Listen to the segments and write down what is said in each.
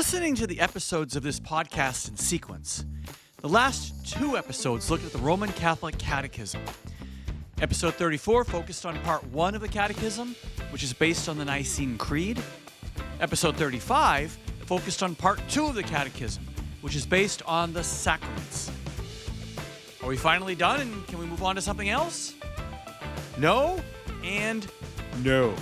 listening to the episodes of this podcast in sequence. The last two episodes looked at the Roman Catholic Catechism. Episode 34 focused on part 1 of the Catechism, which is based on the Nicene Creed. Episode 35 focused on part 2 of the Catechism, which is based on the sacraments. Are we finally done and can we move on to something else? No and no.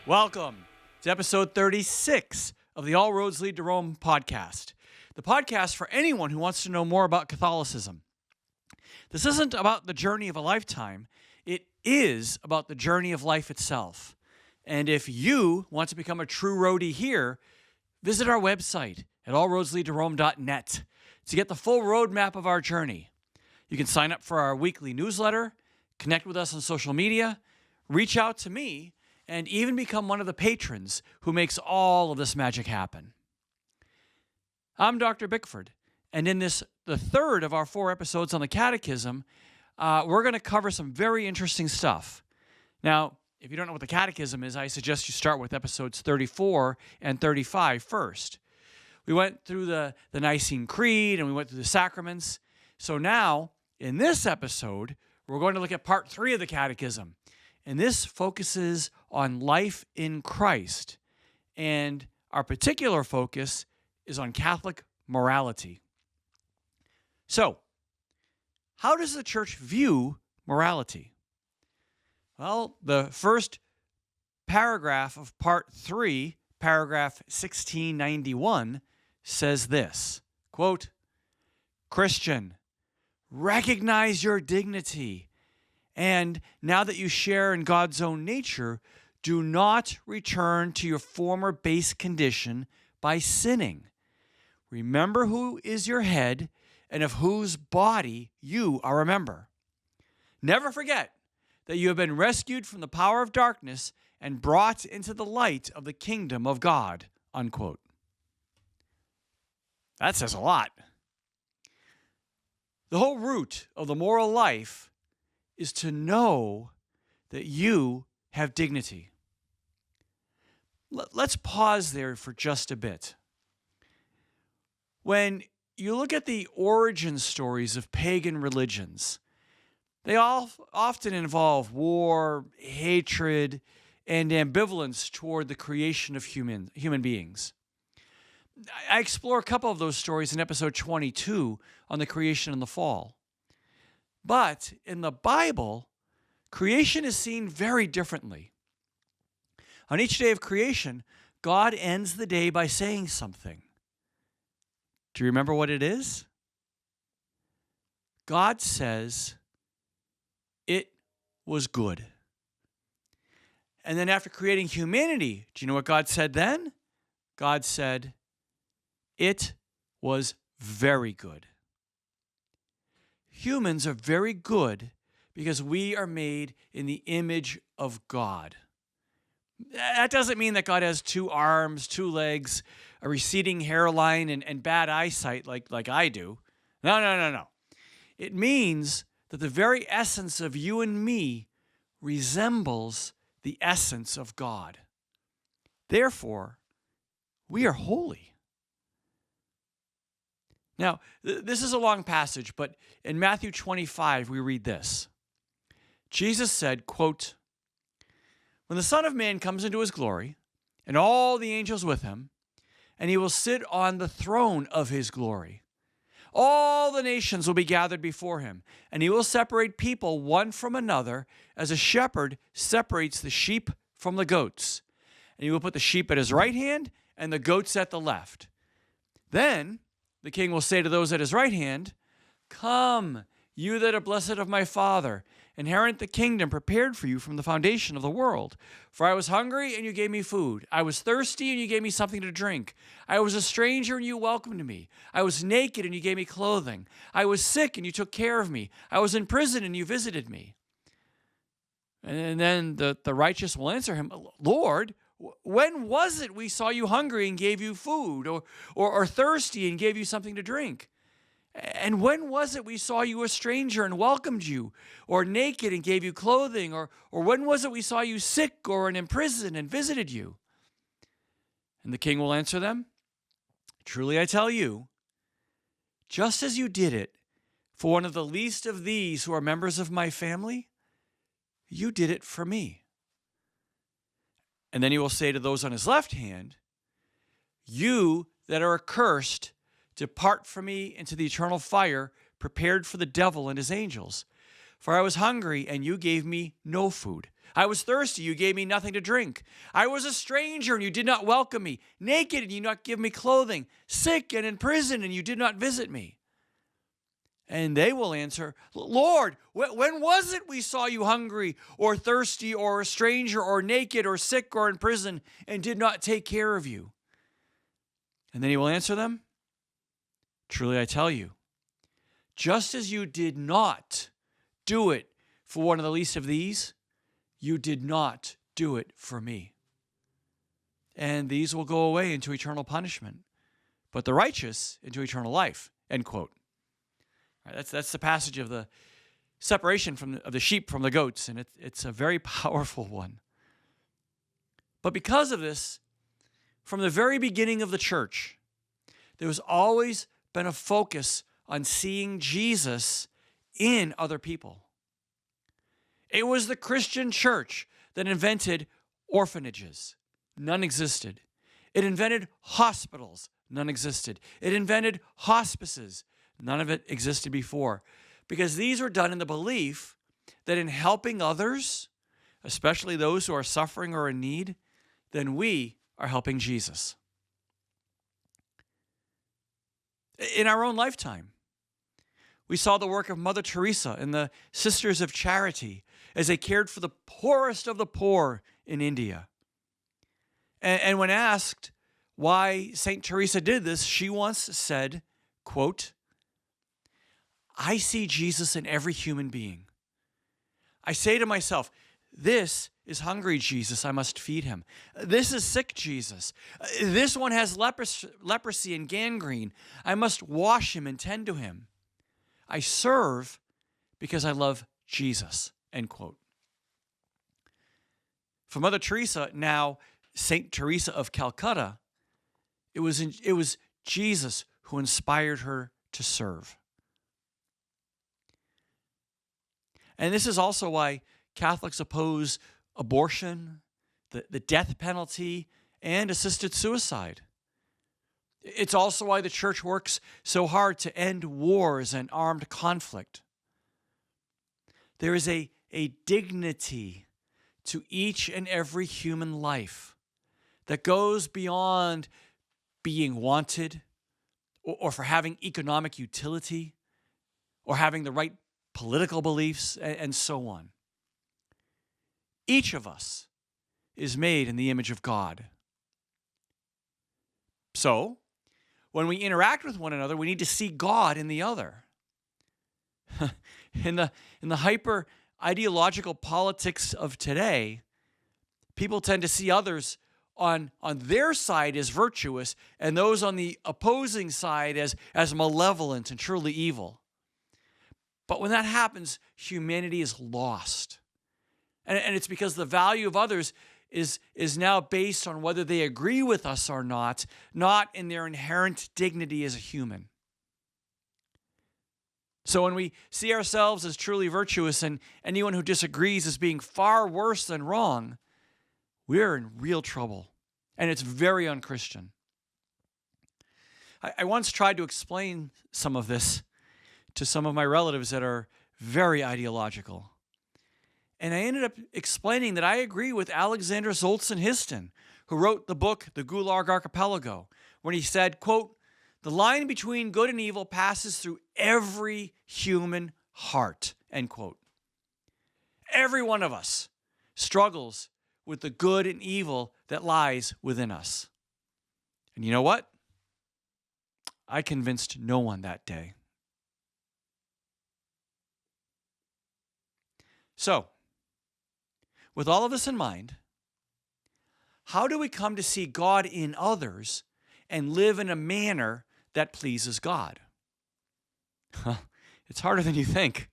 Welcome to episode 36 of the All Roads Lead to Rome podcast, the podcast for anyone who wants to know more about Catholicism. This isn't about the journey of a lifetime. It is about the journey of life itself. And if you want to become a true roadie here, visit our website at allroadsleadtorome.net to get the full roadmap of our journey. You can sign up for our weekly newsletter, connect with us on social media, reach out to me, and even become one of the patrons who makes all of this magic happen. I'm Dr. Bickford, and in the third of our 4 episodes on the Catechism, we're going to cover some very interesting stuff. Now, if you don't know what the Catechism is, I suggest you start with episodes 34 and 35 first. We went through the Nicene Creed, and we went through the sacraments. So now, in this episode, we're going to look at part 3 of the Catechism. And this focuses on life in Christ. And our particular focus is on Catholic morality. So, how does the Church view morality? Well, the first paragraph of part 3, paragraph 1691, says this, quote, "Christian, recognize your dignity. And now that you share in God's own nature, do not return to your former base condition by sinning. Remember who is your head and of whose body you are a member. Never forget that you have been rescued from the power of darkness and brought into the light of the kingdom of God." Unquote. That says a lot. The whole root of the moral life is to know that you have dignity. Let's pause there for just a bit. When you look at the origin stories of pagan religions, they all often involve war, hatred, and ambivalence toward the creation of human beings. I explore a couple of those stories in episode 22 on the creation and the fall. But in the Bible, creation is seen very differently. On each day of creation, God ends the day by saying something. Do you remember what it is? God says, "It was good." And then after creating humanity, do you know what God said then? God said, "It was very good." Humans are very good because we are made in the image of God. That doesn't mean that God has 2 arms, 2 legs, a receding hairline, and bad eyesight like I do. No. It means that the very essence of you and me resembles the essence of God. Therefore, we are holy. Now, this is a long passage, but in Matthew 25, we read this. Jesus said, quote, "When the Son of Man comes into his glory, and all the angels with him, and he will sit on the throne of his glory, all the nations will be gathered before him, and he will separate people one from another as a shepherd separates the sheep from the goats. And he will put the sheep at his right hand and the goats at the left. Then the king will say to those at his right hand, 'Come, you that are blessed of my Father, inherit the kingdom prepared for you from the foundation of the world. For I was hungry, and you gave me food. I was thirsty, and you gave me something to drink. I was a stranger, and you welcomed me. I was naked, and you gave me clothing. I was sick, and you took care of me. I was in prison, and you visited me.' And then the righteous will answer him, 'Lord, when was it we saw you hungry and gave you food, or thirsty and gave you something to drink? And when was it we saw you a stranger and welcomed you, or naked and gave you clothing, or when was it we saw you sick or in prison and visited you? And the king will answer them, truly I tell you, just as you did it for one of the least of these who are members of my family, you did it for me. And then he will say to those on his left hand, you that are accursed, depart from me into the eternal fire prepared for the devil and his angels. For I was hungry, and you gave me no food. I was thirsty, you gave me nothing to drink. I was a stranger, and you did not welcome me. Naked, and you did not give me clothing. Sick and in prison, and you did not visit me. And they will answer, Lord, when was it we saw you hungry or thirsty or a stranger or naked or sick or in prison and did not take care of you? And then he will answer them, truly I tell you, just as you did not do it for one of the least of these, you did not do it for me. And these will go away into eternal punishment, but the righteous into eternal life, end quote. All right, that's the passage of the separation of the sheep from the goats, and it's a very powerful one. But because of this, from the very beginning of the church, there was always been a focus on seeing Jesus in other people. It was the Christian church that invented orphanages. None existed. It invented hospitals. None existed. It invented hospices. None of it existed before. Because these were done in the belief that in helping others, especially those who are suffering or in need, then we are helping Jesus. In our own lifetime, we saw the work of Mother Teresa and the Sisters of Charity as they cared for the poorest of the poor in India. And when asked why St. Teresa did this, she once said, quote, I see Jesus in every human being. I say to myself, this is hungry Jesus, I must feed him. This is sick Jesus. This one has leprosy and gangrene. I must wash him and tend to him. I serve because I love Jesus, end quote. For Mother Teresa, now Saint Teresa of Calcutta, it was Jesus who inspired her to serve. And this is also why Catholics oppose abortion, the death penalty, and assisted suicide. It's also why the church works so hard to end wars and armed conflict. There is a dignity to each and every human life that goes beyond being wanted or for having economic utility or having the right political beliefs and so on. Each of us is made in the image of God. So, when we interact with one another, we need to see God in the other. In the hyper ideological politics of today, people tend to see others on their side as virtuous and those on the opposing side as malevolent and truly evil. But when that happens, humanity is lost. And it's because the value of others is now based on whether they agree with us or not in their inherent dignity as a human. So when we see ourselves as truly virtuous and anyone who disagrees as being far worse than wrong, we're in real trouble. And it's very unchristian. I once tried to explain some of this to some of my relatives that are very ideological. And I ended up explaining that I agree with Alexander Solzhenitsyn, who wrote the book, The Gulag Archipelago, when he said, quote, the line between good and evil passes through every human heart, end quote. Every one of us struggles with the good and evil that lies within us. And you know what? I convinced no one that day. So, with all of this in mind, how do we come to see God in others and live in a manner that pleases God? It's harder than you think.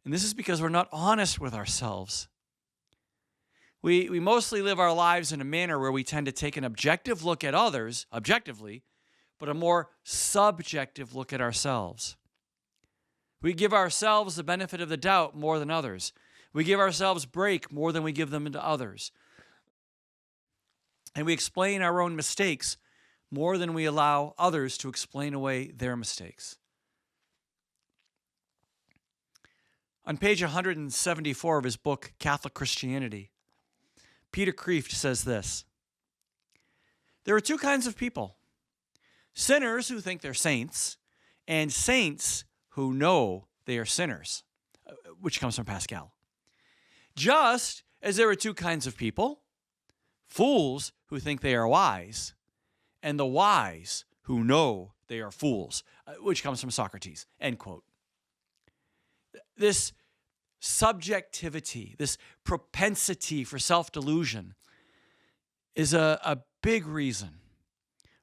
And this is because we're not honest with ourselves. We mostly live our lives in a manner where we tend to take an objective look at others, objectively, but a more subjective look at ourselves. We give ourselves the benefit of the doubt more than others. We give ourselves break more than we give them to others. And we explain our own mistakes more than we allow others to explain away their mistakes. On page 174 of his book, Catholic Christianity, Peter Kreeft says this: there are two kinds of people: sinners who think they're saints, and saints who know they are sinners, which comes from Pascal. Just as there are two kinds of people: fools who think they are wise, and the wise who know they are fools, which comes from Socrates, end quote. This subjectivity, this propensity for self-delusion is a big reason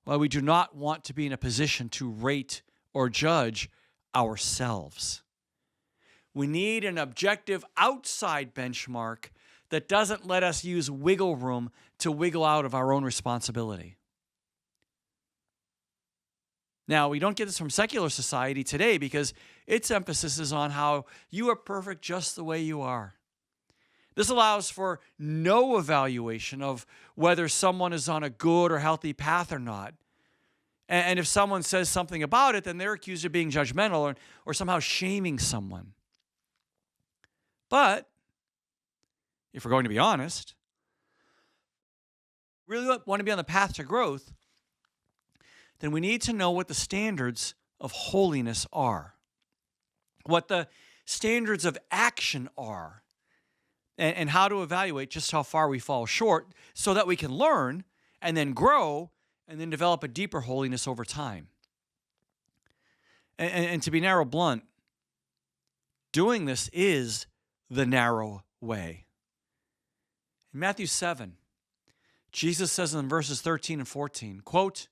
why we do not want to be in a position to rate or judge ourselves. We need an objective outside benchmark that doesn't let us use wiggle room to wiggle out of our own responsibility. Now, we don't get this from secular society today because its emphasis is on how you are perfect just the way you are. This allows for no evaluation of whether someone is on a good or healthy path or not. And if someone says something about it, then they're accused of being judgmental or somehow shaming someone. But if we're going to be honest, really want to be on the path to growth, then we need to know what the standards of holiness are, what the standards of action are, and how to evaluate just how far we fall short so that we can learn and then grow and then develop a deeper holiness over time. And to be narrow blunt, doing this is the narrow way. In Matthew 7, Jesus says in verses 13 and 14, quote,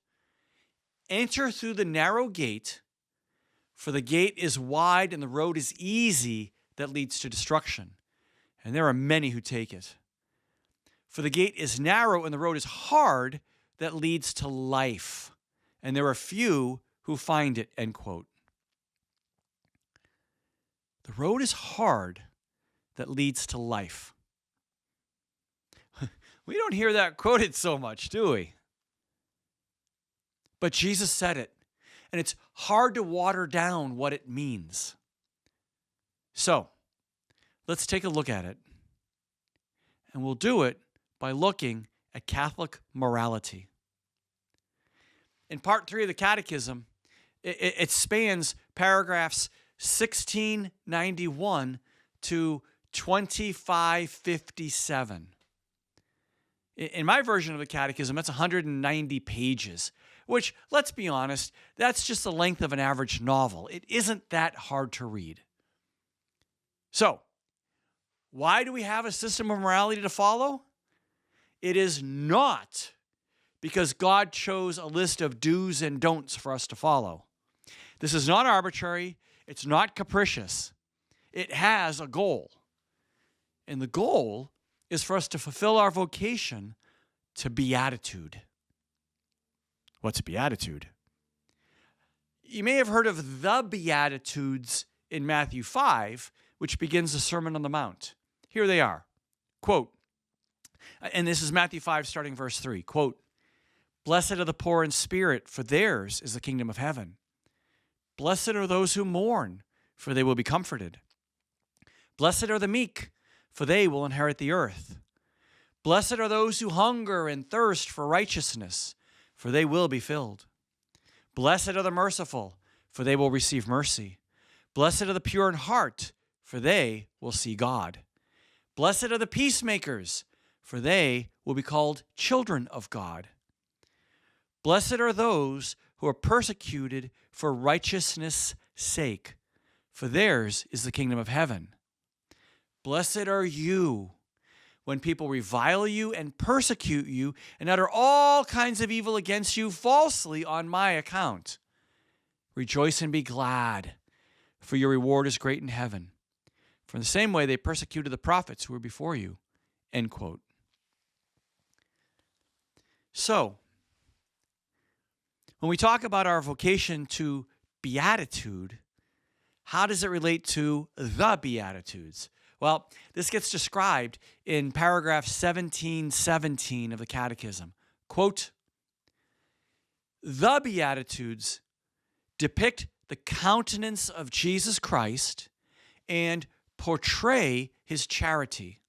"Enter through the narrow gate, for the gate is wide and the road is easy that leads to destruction, and there are many who take it. For the gate is narrow and the road is hard that leads to life, and there are few who find it," end quote. The road is hard that leads to life. We don't hear that quoted so much, do we? But Jesus said it, and it's hard to water down what it means. So, let's take a look at it. And we'll do it by looking at Catholic morality. In part 3 of the Catechism, it spans paragraphs 1691 to 2557. In my version of the Catechism, that's 190 pages, which, let's be honest, that's just the length of an average novel. It isn't that hard to read. So, why do we have a system of morality to follow? It is not because God chose a list of do's and don'ts for us to follow. This is not arbitrary. It's not capricious. It has a goal. And the goal is for us to fulfill our vocation to beatitude. What's beatitude? You may have heard of the Beatitudes in Matthew 5, which begins the Sermon on the Mount. Here they are. Quote, and this is Matthew 5, starting verse 3. Quote, "Blessed are the poor in spirit, for theirs is the kingdom of heaven. Blessed are those who mourn, for they will be comforted. Blessed are the meek, for they will inherit the earth. Blessed are those who hunger and thirst for righteousness, for they will be filled. Blessed are the merciful, for they will receive mercy. Blessed are the pure in heart, for they will see God. Blessed are the peacemakers, for they will be called children of God. Blessed are those who are persecuted for righteousness' sake, for theirs is the kingdom of heaven. Blessed are you when people revile you and persecute you and utter all kinds of evil against you falsely on my account. Rejoice and be glad, for your reward is great in heaven. For in the same way they persecuted the prophets who were before you." End quote. So, when we talk about our vocation to beatitude, how does it relate to the Beatitudes? Well, this gets described in paragraph 1717 of the Catechism. Quote, "The Beatitudes depict the countenance of Jesus Christ and portray his charity.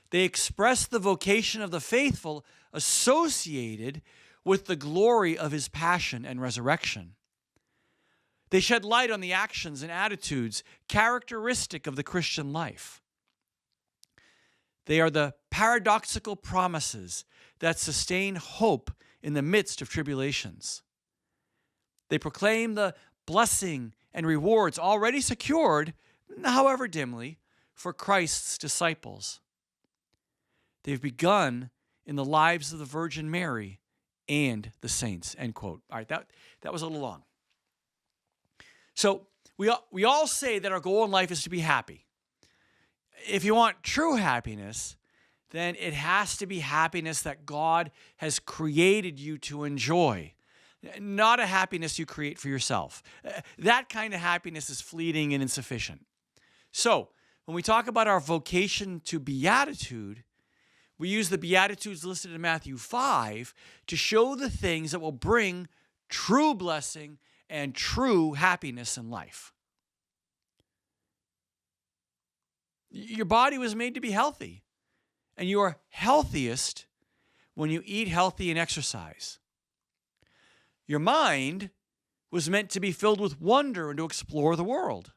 They express the vocation of the faithful associated with the glory of his passion and resurrection. They shed light on the actions and attitudes characteristic of the Christian life. They are the paradoxical promises that sustain hope in the midst of tribulations. They proclaim the blessing and rewards already secured, however dimly, for Christ's disciples. They've begun in the lives of the Virgin Mary and the saints." End quote. All right, that was a little long. So we all say that our goal in life is to be happy. If you want true happiness, then it has to be happiness that God has created you to enjoy, not a happiness you create for yourself. That kind of happiness is fleeting and insufficient. So when we talk about our vocation to beatitude, we use the Beatitudes listed in Matthew 5 to show the things that will bring true blessing and true happiness in life. Your body was made to be healthy, and you are healthiest when you eat healthy and exercise. Your mind was meant to be filled with wonder and to explore the world.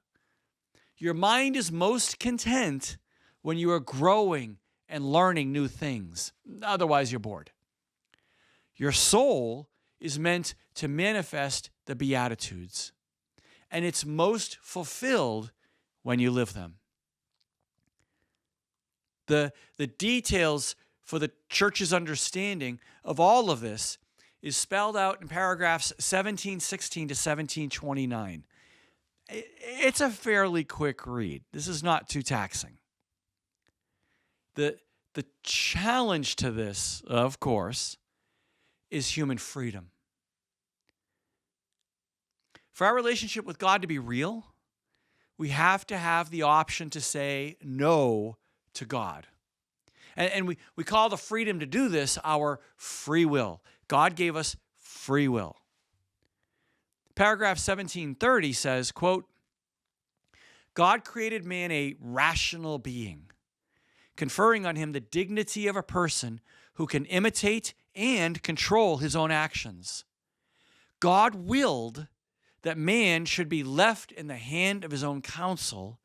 Your mind is most content when you are growing and learning new things. Otherwise, you're bored. Your soul is meant to manifest the Beatitudes, and it's most fulfilled when you live them. The details for the church's understanding of all of this is spelled out in paragraphs 1716 to 1729. It's a fairly quick read. This is not too taxing. The challenge to this, of course, is human freedom. For our relationship with God to be real, we have to have the option to say no to God. And we call the freedom to do this our free will. God gave us free will. Paragraph 1730 says, quote, "God created man a rational being, conferring on him the dignity of a person who can imitate and control his own actions. God willed that man should be left in the hand of his own counsel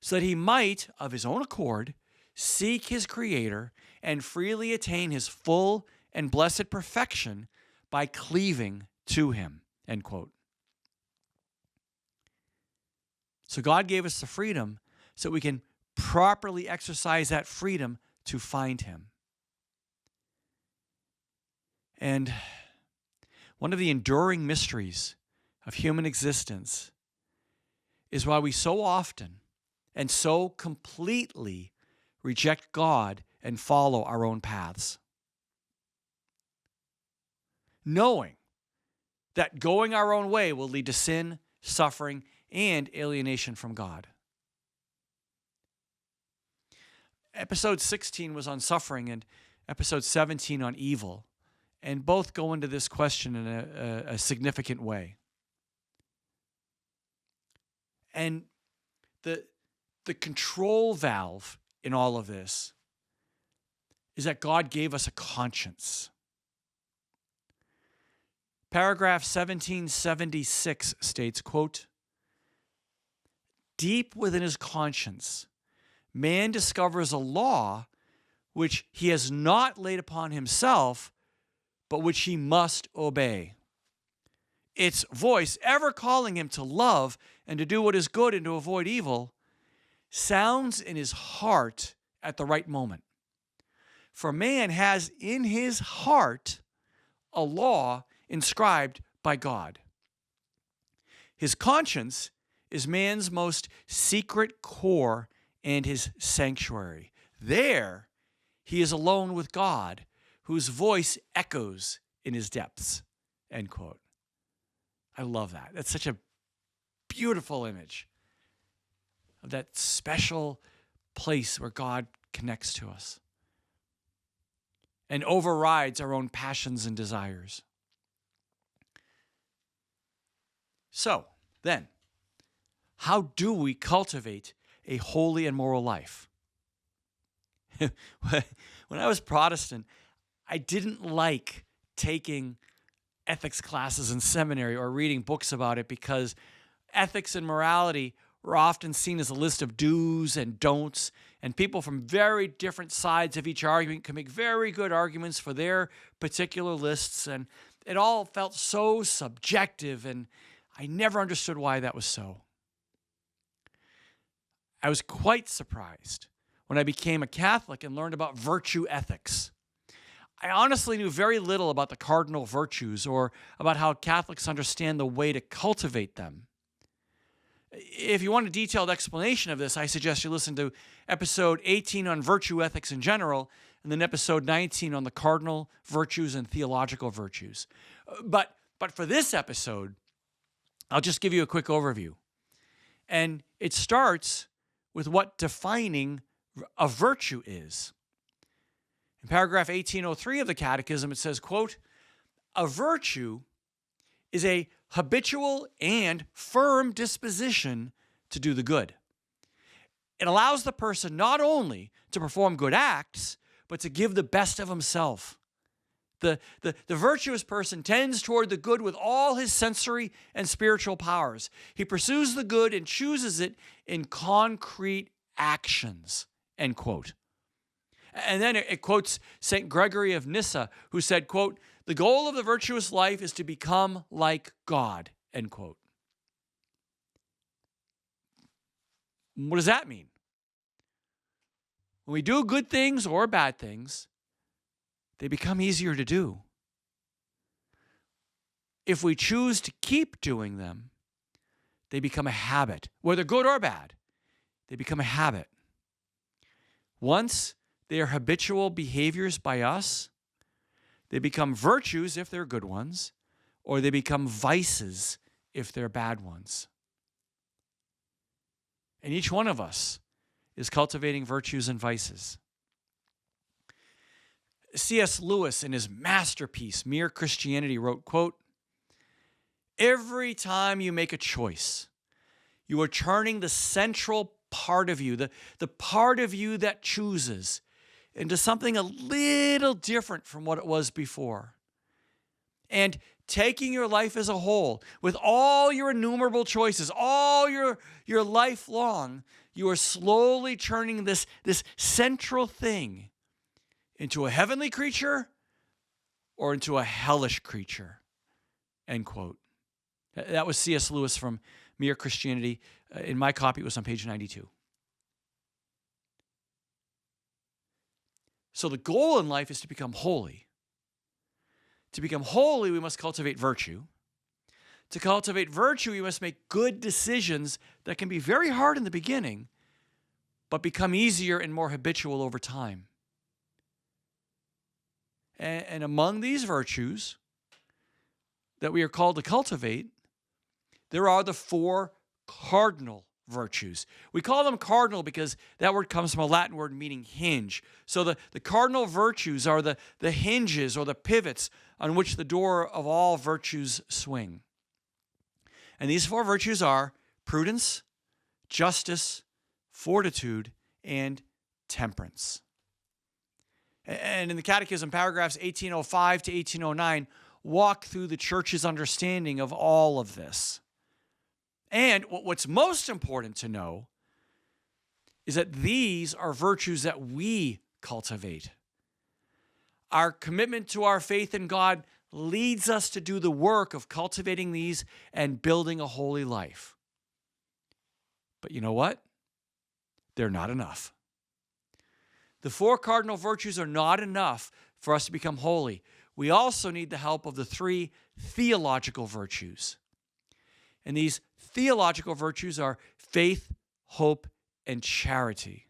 so that he might, of his own accord, seek his Creator and freely attain his full and blessed perfection by cleaving to him." End quote. So God gave us the freedom so we can properly exercise that freedom to find him. And one of the enduring mysteries of human existence is why we so often and so completely reject God and follow our own paths, knowing that going our own way will lead to sin, suffering, and alienation from God. Episode 16 was on suffering and episode 17 on evil, and both go into this question in a significant way. And the control valve in all of this is that God gave us a conscience. Paragraph 1776 states, quote, "Deep within his conscience, man discovers a law which he has not laid upon himself, but which he must obey. Its voice, ever calling him to love and to do what is good and to avoid evil, sounds in his heart at the right moment. For man has in his heart a law inscribed by God. His conscience is man's most secret core and his sanctuary. There, he is alone with God, whose voice echoes in his depths." End quote. I love that. That's such a beautiful image of that special place where God connects to us and overrides our own passions and desires. So, then, how do we cultivate a holy and moral life? When I was Protestant, I didn't like taking ethics classes in seminary or reading books about it because ethics and morality were often seen as a list of do's and don'ts, and people from very different sides of each argument could make very good arguments for their particular lists, and it all felt so subjective, and I never understood why that was so. I was quite surprised when I became a Catholic and learned about virtue ethics. I honestly knew very little about the cardinal virtues or about how Catholics understand the way to cultivate them. If you want a detailed explanation of this, I suggest you listen to episode 18 on virtue ethics in general, and then episode 19 on the cardinal virtues and theological virtues. But for this episode, I'll just give you a quick overview. And it starts with what defining a virtue is. In paragraph 1803 of the Catechism, it says, quote, "A virtue is a habitual and firm disposition to do the good. It allows the person not only to perform good acts, but to give the best of himself. The virtuous person tends toward the good with all his sensory and spiritual powers. He pursues the good and chooses it in concrete actions," end quote. And then it quotes St. Gregory of Nyssa, who said, quote, "The goal of the virtuous life is to become like God," end quote. What does that mean? When we do good things or bad things, they become easier to do. If we choose to keep doing them, they become a habit. Whether good or bad, they become a habit. Once they are habitual behaviors by us, they become virtues if they're good ones, or they become vices if they're bad ones. And each one of us is cultivating virtues and vices. C.S. Lewis, in his masterpiece, Mere Christianity, wrote, quote, "Every time you make a choice, you are turning the central part of you, the part of you that chooses, into something a little different from what it was before. And taking your life as a whole, with all your innumerable choices, all your life long, you are slowly turning this central thing into a heavenly creature or into a hellish creature," end quote. That was C.S. Lewis from Mere Christianity. In my copy, it was on page 92. So the goal in life is to become holy. To become holy, we must cultivate virtue. To cultivate virtue, we must make good decisions that can be very hard in the beginning, but become easier and more habitual over time. And among these virtues that we are called to cultivate, there are the four cardinal virtues. We call them cardinal because that word comes from a Latin word meaning hinge. So the cardinal virtues are the hinges or the pivots on which the door of all virtues swing. And these four virtues are prudence, justice, fortitude, and temperance. And in the Catechism, paragraphs 1805 to 1809 walk through the Church's understanding of all of this. And what's most important to know is that these are virtues that we cultivate. Our commitment to our faith in God leads us to do the work of cultivating these and building a holy life. But you know what? They're not enough. The four cardinal virtues are not enough for us to become holy. We also need the help of the three theological virtues. And these theological virtues are faith, hope, and charity.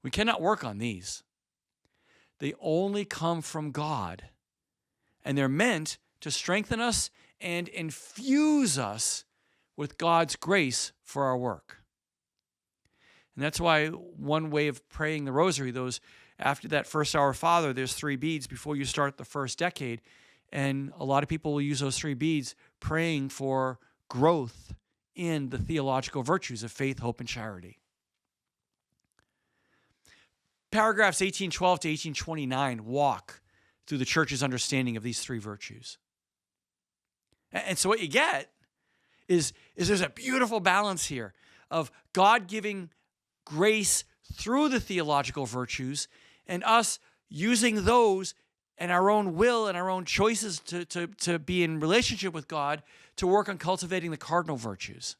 We cannot work on these. They only come from God, and they're meant to strengthen us and infuse us with God's grace for our work. And that's why one way of praying the rosary, after that first Our Father, there's 3 beads before you start the first decade. And a lot of people will use those 3 beads praying for growth in the theological virtues of faith, hope, and charity. Paragraphs 1812 to 1829 walk through the church's understanding of these 3 virtues. And so what you get is there's a beautiful balance here of God giving grace through the theological virtues and us using those and our own will and our own choices to be in relationship with God to work on cultivating the cardinal virtues.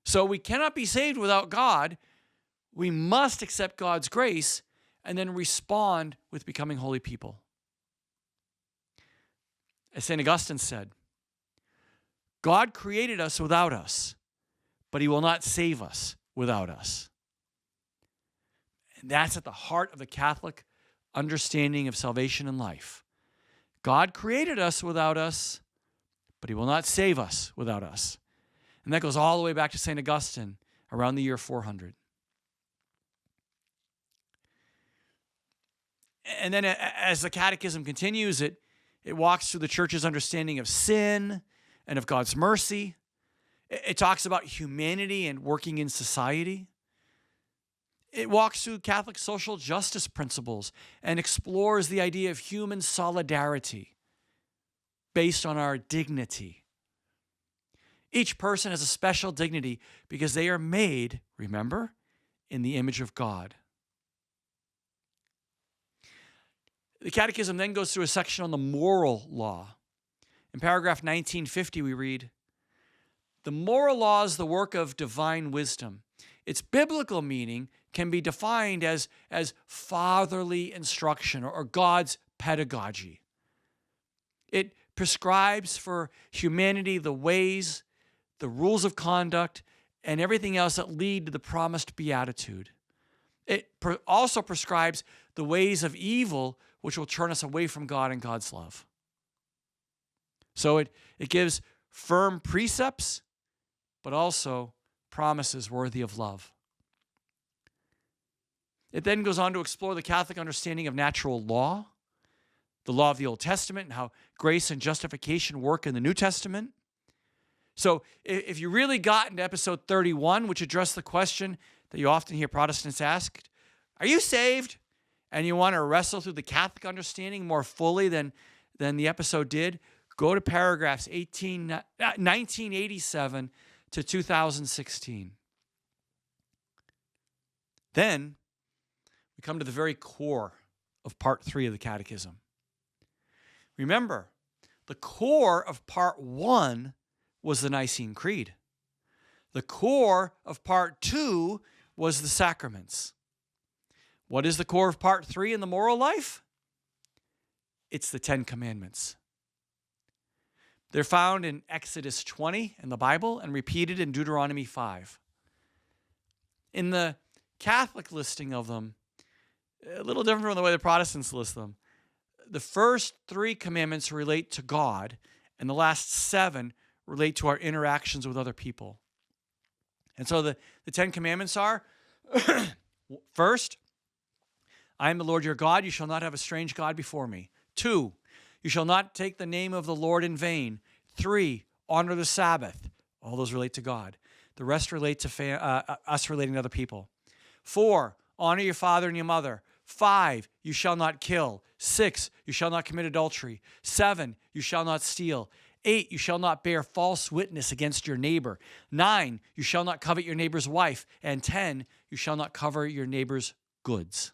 So we cannot be saved without God. We must accept God's grace and then respond with becoming holy people. As St. Augustine said, God created us without us, but he will not save us without us. And that's at the heart of the Catholic understanding of salvation and life. God created us without us, but he will not save us without us. And that goes all the way back to St. Augustine around the year 400. And then as the Catechism continues, it walks through the church's understanding of sin and of God's mercy. It talks about humanity and working in society. It walks through Catholic social justice principles and explores the idea of human solidarity based on our dignity. Each person has a special dignity because they are made, remember, in the image of God. The Catechism then goes through a section on the moral law. In paragraph 1950, we read, "The moral law is the work of divine wisdom. Its biblical meaning can be defined as fatherly instruction or God's pedagogy. It prescribes for humanity the ways, the rules of conduct, and everything else that lead to the promised beatitude. It also prescribes the ways of evil which will turn us away from God and God's love." So it gives firm precepts, but also promises worthy of love. It then goes on to explore the Catholic understanding of natural law, the law of the Old Testament, and how grace and justification work in the New Testament. So if you really got into episode 31, which addressed the question that you often hear Protestants ask, are you saved? And you want to wrestle through the Catholic understanding more fully than the episode did, go to paragraphs 1987 to 2016. Then we come to the very core of part 3 of the Catechism. Remember, the core of part 1 was the Nicene Creed. The core of part 2 was the sacraments. What is the core of part 3 in the moral life? It's the 10 Commandments. They're found in Exodus 20 in the Bible and repeated in Deuteronomy 5. In the Catholic listing of them, a little different from the way the Protestants list them, the first 3 commandments relate to God, and the last 7 relate to our interactions with other people. And so the 10 commandments are, first, I am the Lord your God. You shall not have a strange God before me. 2, you shall not take the name of the Lord in vain. 3, honor the Sabbath. All those relate to God. The rest relate to us relating to other people. 4, honor your father and your mother. 5, you shall not kill. 6, you shall not commit adultery. 7, you shall not steal. 8, you shall not bear false witness against your neighbor. 9, you shall not covet your neighbor's wife. And 10, you shall not cover your neighbor's goods.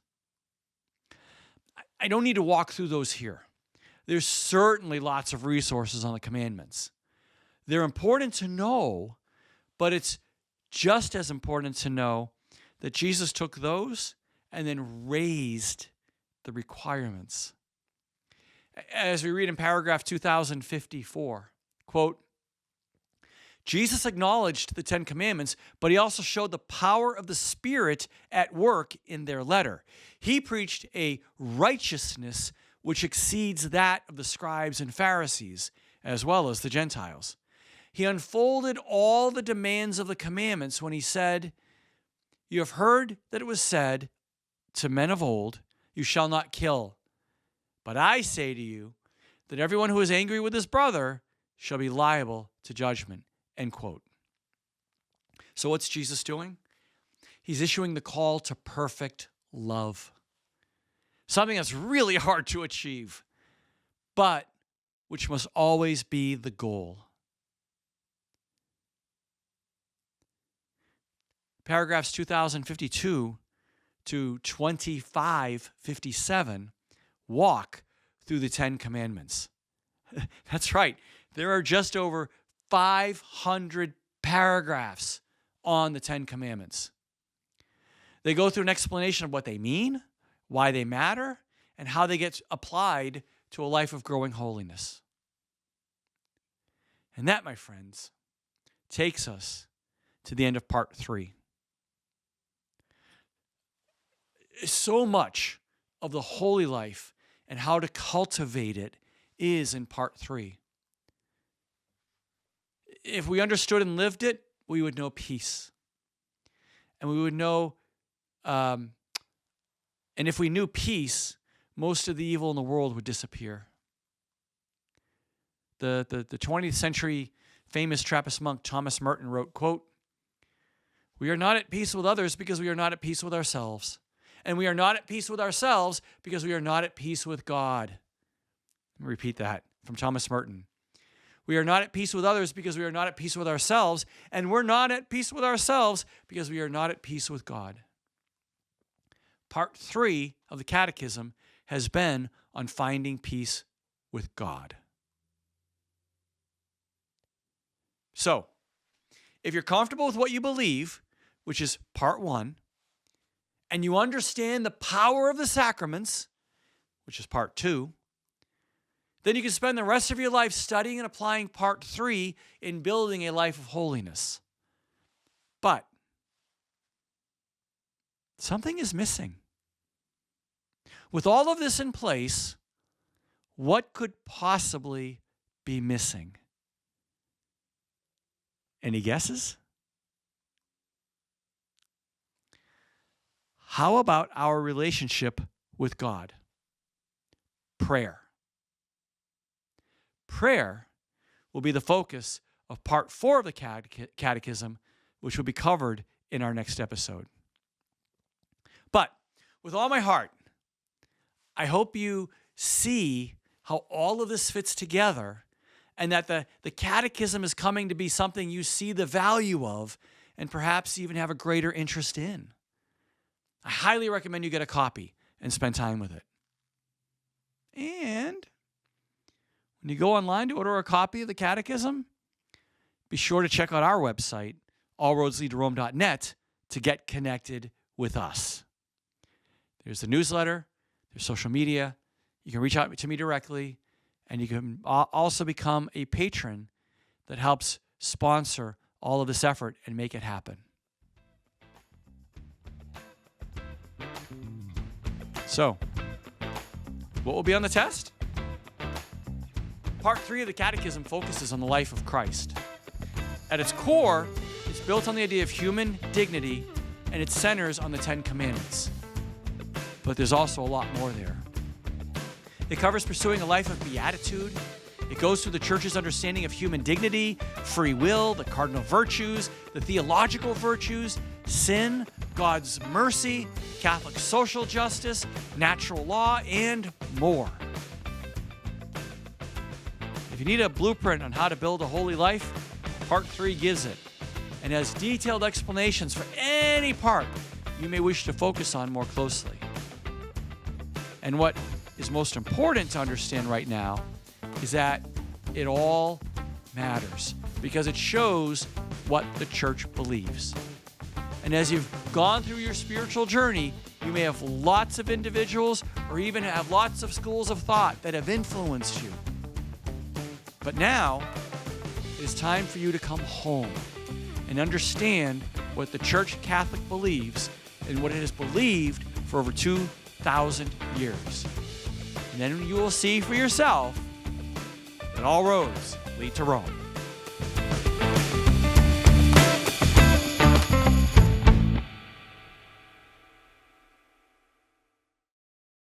I don't need to walk through those here. There's certainly lots of resources on the commandments. They're important to know, but it's just as important to know that Jesus took those and then raised the requirements. As we read in paragraph 2054, Quote, Jesus acknowledged the Ten Commandments, but he also showed the power of the Spirit at work in their letter. He preached a righteousness which exceeds that of the scribes and Pharisees, as well as the Gentiles. He unfolded all the demands of the commandments when he said, "You have heard that it was said to men of old, 'You shall not kill.' But I say to you that everyone who is angry with his brother shall be liable to judgment." End quote. So what's Jesus doing? He's issuing the call to perfect love. Something that's really hard to achieve, but which must always be the goal. Paragraphs 2052 to 2557 walk through the Ten Commandments. That's right. There are just over 500 paragraphs on the Ten Commandments. They go through an explanation of what they mean, why they matter, and how they get applied to a life of growing holiness. And that, my friends, takes us to the end of part 3. So much of the holy life and how to cultivate it is in part 3. If we understood and lived it, we would know peace. And we would know, and if we knew peace, most of the evil in the world would disappear. The 20th century famous Trappist monk Thomas Merton wrote, quote, "We are not at peace with others because we are not at peace with ourselves. And we are not at peace with ourselves because we are not at peace with God." Let me repeat that from Thomas Merton. We are not at peace with others because we are not at peace with ourselves, and we're not at peace with ourselves because we are not at peace with God. Part 3 of the Catechism has been on finding peace with God. So, if you're comfortable with what you believe, which is part 1, and you understand the power of the sacraments, which is part 2, then you can spend the rest of your life studying and applying part 3 in building a life of holiness. But something is missing. With all of this in place, what could possibly be missing? Any guesses? How about our relationship with God? Prayer. Prayer will be the focus of part 4 of the Catechism, which will be covered in our next episode. But with all my heart, I hope you see how all of this fits together and that the Catechism is coming to be something you see the value of and perhaps even have a greater interest in. I highly recommend you get a copy and spend time with it. And when you go online to order a copy of the Catechism, be sure to check out our website, allroadsleadtorome.net, to get connected with us. There's the newsletter, there's social media. You can reach out to me directly, and you can also become a patron that helps sponsor all of this effort and make it happen. So, what will be on the test? Part 3 of the Catechism focuses on the life of Christ. At its core, it's built on the idea of human dignity, and it centers on the Ten Commandments. But there's also a lot more there. It covers pursuing a life of beatitude. It goes through the Church's understanding of human dignity, free will, the cardinal virtues, the theological virtues, sin, God's mercy, Catholic social justice, natural law, and more. If you need a blueprint on how to build a holy life, Part 3 gives it and has detailed explanations for any part you may wish to focus on more closely. And what is most important to understand right now is that it all matters because it shows what the Church believes. And as you've gone through your spiritual journey, you may have lots of individuals or even have lots of schools of thought that have influenced you. But now, it is time for you to come home and understand what the Church Catholic believes and what it has believed for over 2,000 years. And then you will see for yourself that all roads lead to Rome.